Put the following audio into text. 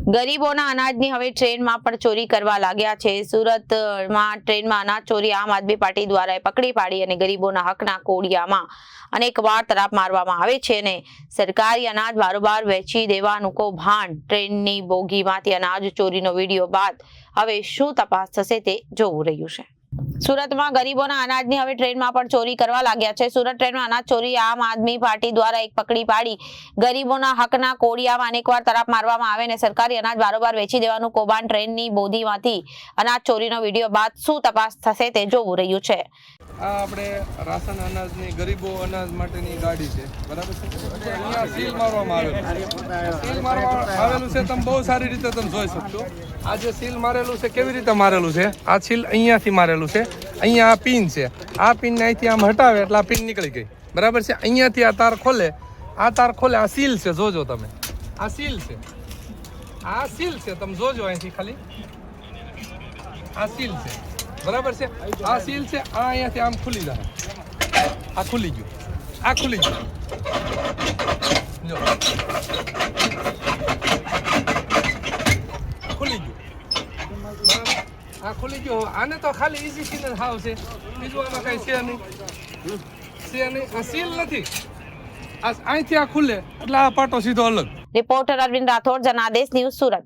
ગરીબોના અનાજની હવે ટ્રેનમાં પણ ચોરી કરવા લાગ્યા છે। સુરતમાં ટ્રેનમાં અનાજ ચોરી આમ આદમી પાર્ટી દ્વારા પકડી પાડી અને ગરીબોના હકના કોડિયામાં અનેકવાર તરાપ મારવામાં આવે છે અને સરકારી અનાજ બારોબાર વેચી દેવાનું કૌભાંડ। ટ્રેનની બોગીમાંથી અનાજ ચોરીનો વિડીયો બાદ હવે શું તપાસ થશે તે જોવું રહ્યું છે। સુરતમાં ગરીબોના અનાજની હવે ટ્રેનમાં પણ ચોરી કરવા લાગ્યા છે। સુરત ટ્રેનમાં અનાજ ચોરી આમ આદમી પાર્ટી દ્વારા પકડી પાડી ગરીબોના હકના કોડિયામાં અનેકવાર તરાપ મારવામાં આવે અને સરકારી અનાજ બારોબાર વેચી દેવાનું કૌભાંડ। ટ્રેનની બોગીમાંથી અનાજ ચોરીનો વિડીયો બાદ શું તપાસ થશે તે જોવું રહ્યું છે। આ આપણે રાશન અનાજની ગરીબો અનાજ માટેની ગાડી છે, બરાબર છે। અહીંયા સીલ મારવામાં આવેલું છે। તમે બહુ સારી રીતે તમે જોઈ શકશો। આ જે સીલ મારેલું છે કેવી રીતે મારેલું છે, આ સીલ અહીંયાથી મારેલું છે। અહીંયા આ પિન છે, આ પિનને અહીંથી આમ હટાવે એટલે આ પિન નીકળી ગઈ, બરાબર છે। અહીંયાથી આ તાર ખોલે, આ તાર ખોલે, આ સીલ છે, જોજો તમે, આ સીલ છે, આ સીલ છે, તમે જોજો અહીંથી ખાલી આ સીલ છે, બરાબર છે। આ સીલ છે, આ અહીંયાથી આમ ખુલી જાય, આ ખુલી ગયું, આ ખુલી ગયું, જો ખુલી ગયું, બરાબર, આ ખુલી ગયો। આને તો ખાલી ઈઝી સીલ જ હાવ છે, બીજું આમાં કઈ છે નહીં, છે નહીં। આ સીલ નથી, આ અહીંથી આ ખુલે એટલે આ પાટો સીધો અલગ। Reporter Arvind Rathod, Janadesh news, Surat.